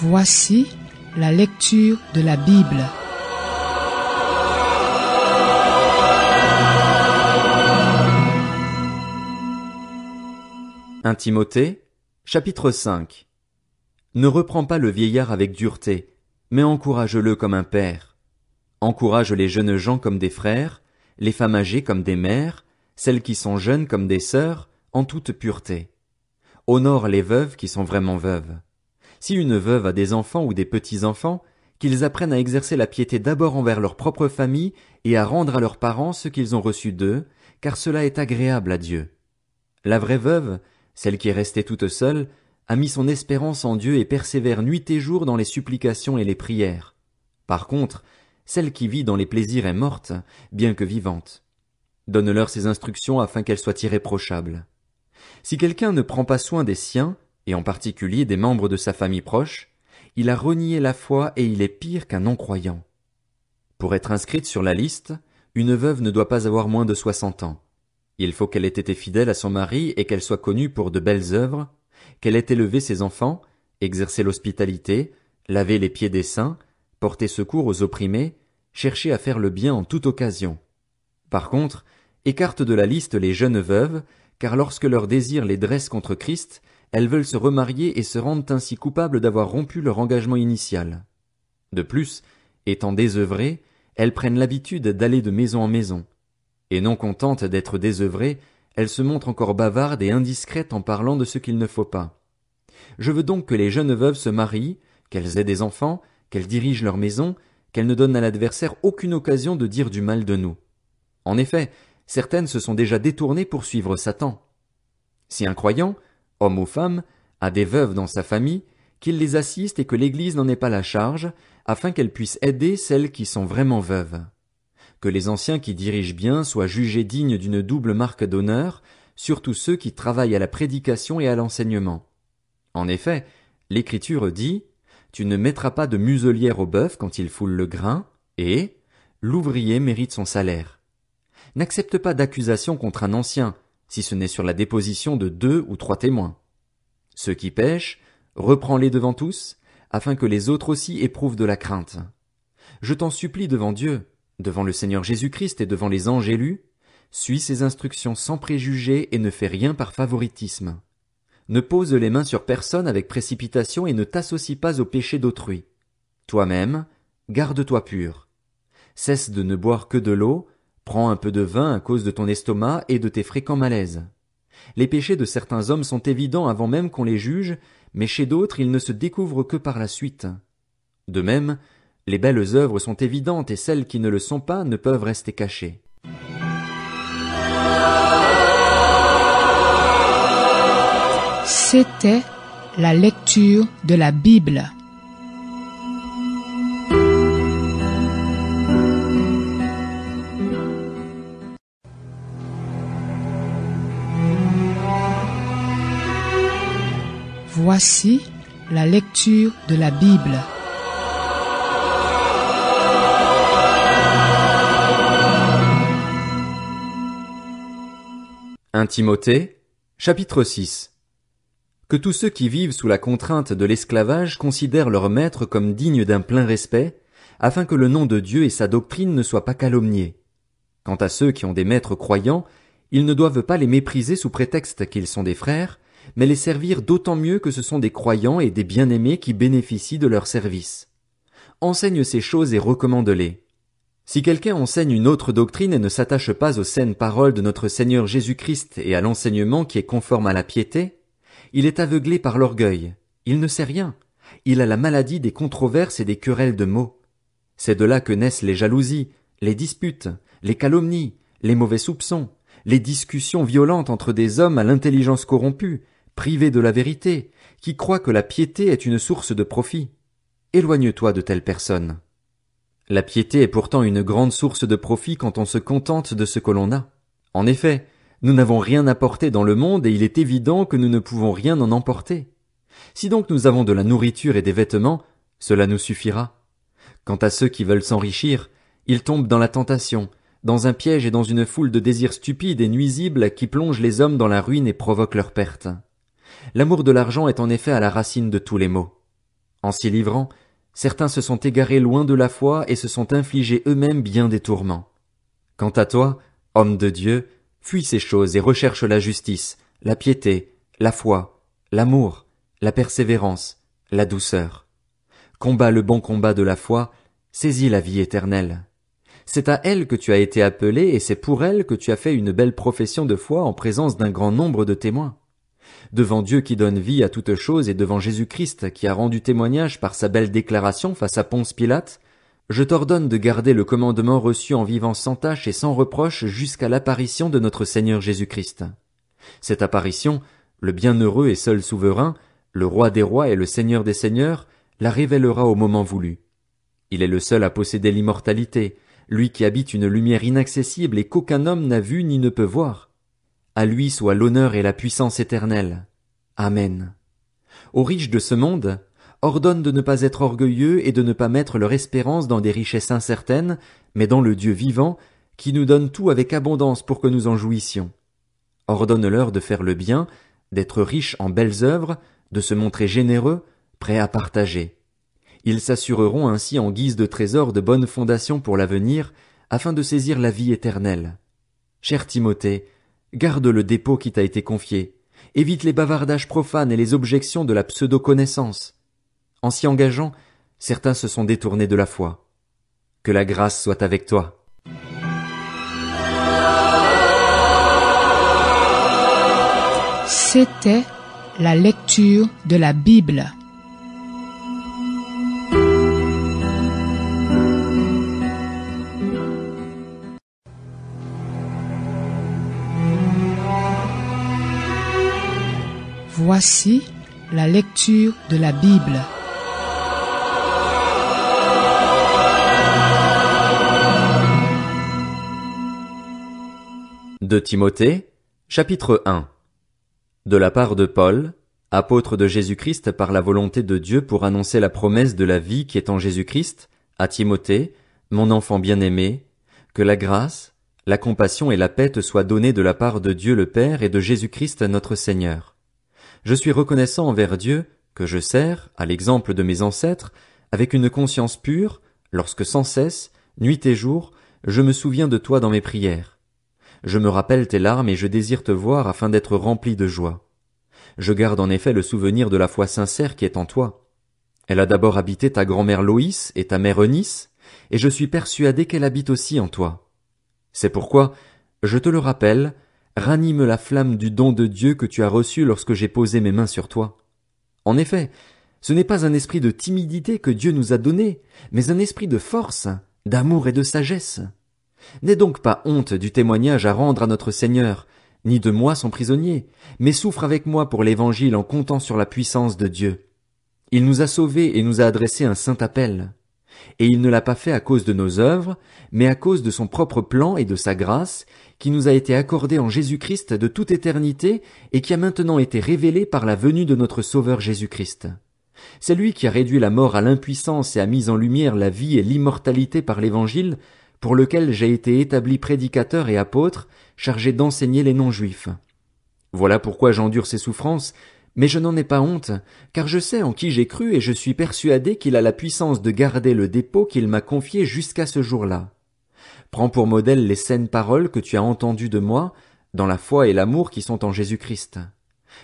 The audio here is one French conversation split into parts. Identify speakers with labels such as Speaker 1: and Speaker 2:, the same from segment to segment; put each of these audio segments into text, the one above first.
Speaker 1: Voici la lecture de la Bible.
Speaker 2: Un Timothée, chapitre 5. Ne reprends pas le vieillard avec dureté, mais encourage-le comme un père. Encourage les jeunes gens comme des frères, les femmes âgées comme des mères, celles qui sont jeunes comme des sœurs, en toute pureté. Honore les veuves qui sont vraiment veuves. Si une veuve a des enfants ou des petits-enfants, qu'ils apprennent à exercer la piété d'abord envers leur propre famille et à rendre à leurs parents ce qu'ils ont reçu d'eux, car cela est agréable à Dieu. La vraie veuve, celle qui est restée toute seule, a mis son espérance en Dieu et persévère nuit et jour dans les supplications et les prières. Par contre, celle qui vit dans les plaisirs est morte, bien que vivante. Donne-leur ses instructions afin qu'elles soient irréprochables. Si quelqu'un ne prend pas soin des siens, et en particulier des membres de sa famille proche, il a renié la foi et il est pire qu'un non-croyant. Pour être inscrite sur la liste, une veuve ne doit pas avoir moins de 60 ans. Il faut qu'elle ait été fidèle à son mari et qu'elle soit connue pour de belles œuvres, qu'elle ait élevé ses enfants, exercé l'hospitalité, lavé les pieds des saints, porté secours aux opprimés, cherché à faire le bien en toute occasion. Par contre, écarte de la liste les jeunes veuves, car lorsque leurs désirs les dressent contre Christ, elles veulent se remarier et se rendent ainsi coupables d'avoir rompu leur engagement initial. De plus, étant désœuvrées, elles prennent l'habitude d'aller de maison en maison. Et non contentes d'être désœuvrées, elles se montrent encore bavardes et indiscrètes en parlant de ce qu'il ne faut pas. Je veux donc que les jeunes veuves se marient, qu'elles aient des enfants, qu'elles dirigent leur maison, qu'elles ne donnent à l'adversaire aucune occasion de dire du mal de nous. En effet, certaines se sont déjà détournées pour suivre Satan. Si un croyant, homme ou femme, a des veuves dans sa famille, qu'il les assiste et que l'Église n'en ait pas la charge, afin qu'elle puisse aider celles qui sont vraiment veuves. Que les anciens qui dirigent bien soient jugés dignes d'une double marque d'honneur, surtout ceux qui travaillent à la prédication et à l'enseignement. En effet, l'Écriture dit « Tu ne mettras pas de muselière au bœuf quand il foule le grain » et « L'ouvrier mérite son salaire ». N'accepte pas d'accusation contre un ancien, si ce n'est sur la déposition de 2 ou 3 témoins. Ceux qui pêchent, reprends-les devant tous, afin que les autres aussi éprouvent de la crainte. Je t'en supplie devant Dieu, devant le Seigneur Jésus-Christ et devant les anges élus, suis ses instructions sans préjugés et ne fais rien par favoritisme. Ne pose les mains sur personne avec précipitation et ne t'associe pas au péché d'autrui. Toi-même, garde-toi pur. Cesse de ne boire que de l'eau, prends un peu de vin à cause de ton estomac et de tes fréquents malaises. Les péchés de certains hommes sont évidents avant même qu'on les juge, mais chez d'autres ils ne se découvrent que par la suite. De même, les belles œuvres sont évidentes et celles qui ne le sont pas ne peuvent rester cachées.
Speaker 1: C'était la lecture de la Bible. Voici la lecture de la Bible.
Speaker 2: Un Timothée, chapitre 6. Que tous ceux qui vivent sous la contrainte de l'esclavage considèrent leur maître comme digne d'un plein respect, afin que le nom de Dieu et sa doctrine ne soient pas calomniés. Quant à ceux qui ont des maîtres croyants, ils ne doivent pas les mépriser sous prétexte qu'ils sont des frères, mais les servir d'autant mieux que ce sont des croyants et des bien-aimés qui bénéficient de leur service. Enseigne ces choses et recommande-les. Si quelqu'un enseigne une autre doctrine et ne s'attache pas aux saines paroles de notre Seigneur Jésus-Christ et à l'enseignement qui est conforme à la piété, il est aveuglé par l'orgueil, il ne sait rien, il a la maladie des controverses et des querelles de mots. C'est de là que naissent les jalousies, les disputes, les calomnies, les mauvais soupçons, les discussions violentes entre des hommes à l'intelligence corrompue, privés de la vérité, qui croient que la piété est une source de profit. Éloigne-toi de telles personnes. La piété est pourtant une grande source de profit quand on se contente de ce que l'on a. En effet, nous n'avons rien apporté dans le monde et il est évident que nous ne pouvons rien en emporter. Si donc nous avons de la nourriture et des vêtements, cela nous suffira. Quant à ceux qui veulent s'enrichir, ils tombent dans la tentation, dans un piège et dans une foule de désirs stupides et nuisibles qui plongent les hommes dans la ruine et provoquent leur perte. L'amour de l'argent est en effet à la racine de tous les maux. En s'y livrant, certains se sont égarés loin de la foi et se sont infligés eux-mêmes bien des tourments. Quant à toi, homme de Dieu, fuis ces choses et recherche la justice, la piété, la foi, l'amour, la persévérance, la douceur. Combats le bon combat de la foi, saisis la vie éternelle. C'est à elle que tu as été appelé et c'est pour elle que tu as fait une belle profession de foi en présence d'un grand nombre de témoins. Devant Dieu qui donne vie à toute chose et devant Jésus-Christ qui a rendu témoignage par sa belle déclaration face à Ponce Pilate, je t'ordonne de garder le commandement reçu en vivant sans tache et sans reproche jusqu'à l'apparition de notre Seigneur Jésus-Christ. Cette apparition, le bienheureux et seul souverain, le roi des rois et le seigneur des seigneurs, la révélera au moment voulu. Il est le seul à posséder l'immortalité, lui qui habite une lumière inaccessible et qu'aucun homme n'a vue ni ne peut voir. À lui soit l'honneur et la puissance éternelle. Amen. Aux riches de ce monde, ordonne de ne pas être orgueilleux et de ne pas mettre leur espérance dans des richesses incertaines, mais dans le Dieu vivant, qui nous donne tout avec abondance pour que nous en jouissions. Ordonne-leur de faire le bien, d'être riches en belles œuvres, de se montrer généreux, prêts à partager. Ils s'assureront ainsi en guise de trésor de bonnes fondations pour l'avenir, afin de saisir la vie éternelle. Cher Timothée, garde le dépôt qui t'a été confié, évite les bavardages profanes et les objections de la pseudo-connaissance. En s'y engageant, certains se sont détournés de la foi. Que la grâce soit avec toi.
Speaker 1: C'était la lecture de la Bible. Voici la lecture de la Bible.
Speaker 2: De Timothée, chapitre 1. De la part de Paul, apôtre de Jésus-Christ par la volonté de Dieu pour annoncer la promesse de la vie qui est en Jésus-Christ, à Timothée, mon enfant bien-aimé, que la grâce, la compassion et la paix te soient données de la part de Dieu le Père et de Jésus-Christ notre Seigneur. Je suis reconnaissant envers Dieu, que je sers, à l'exemple de mes ancêtres, avec une conscience pure, lorsque sans cesse, nuit et jour, je me souviens de toi dans mes prières. Je me rappelle tes larmes et je désire te voir afin d'être rempli de joie. Je garde en effet le souvenir de la foi sincère qui est en toi. Elle a d'abord habité ta grand-mère Loïs et ta mère Eunice, et je suis persuadé qu'elle habite aussi en toi. C'est pourquoi, je te le rappelle, ranime la flamme du don de Dieu que tu as reçu lorsque j'ai posé mes mains sur toi. En effet, ce n'est pas un esprit de timidité que Dieu nous a donné, mais un esprit de force, d'amour et de sagesse. N'aie donc pas honte du témoignage à rendre à notre Seigneur, ni de moi son prisonnier, mais souffre avec moi pour l'Évangile en comptant sur la puissance de Dieu. Il nous a sauvés et nous a adressé un saint appel. Et il ne l'a pas fait à cause de nos œuvres, mais à cause de son propre plan et de sa grâce, qui nous a été accordée en Jésus-Christ de toute éternité et qui a maintenant été révélée par la venue de notre Sauveur Jésus-Christ. C'est lui qui a réduit la mort à l'impuissance et a mis en lumière la vie et l'immortalité par l'Évangile, pour lequel j'ai été établi prédicateur et apôtre, chargé d'enseigner les non-juifs. Voilà pourquoi j'endure ces souffrances, mais je n'en ai pas honte, car je sais en qui j'ai cru et je suis persuadé qu'il a la puissance de garder le dépôt qu'il m'a confié jusqu'à ce jour-là. Prends pour modèle les saines paroles que tu as entendues de moi, dans la foi et l'amour qui sont en Jésus-Christ.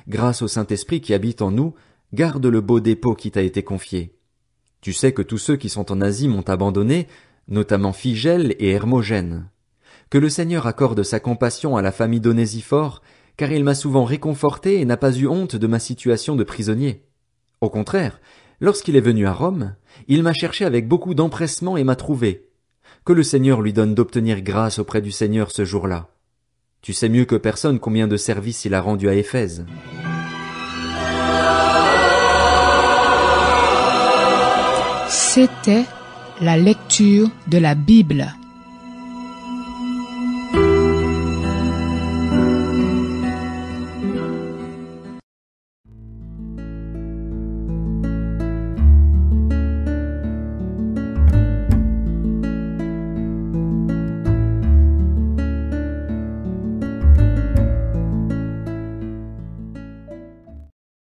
Speaker 2: Grâce au Saint-Esprit qui habite en nous, garde le beau dépôt qui t'a été confié. Tu sais que tous ceux qui sont en Asie m'ont abandonné, notamment Phygèle et Hermogène. Que le Seigneur accorde sa compassion à la famille d'Onésiphore, car il m'a souvent réconforté et n'a pas eu honte de ma situation de prisonnier. Au contraire, lorsqu'il est venu à Rome, il m'a cherché avec beaucoup d'empressement et m'a trouvé. Que le Seigneur lui donne d'obtenir grâce auprès du Seigneur ce jour-là. Tu sais mieux que personne combien de services il a rendu à Éphèse.
Speaker 1: C'était la lecture de la Bible.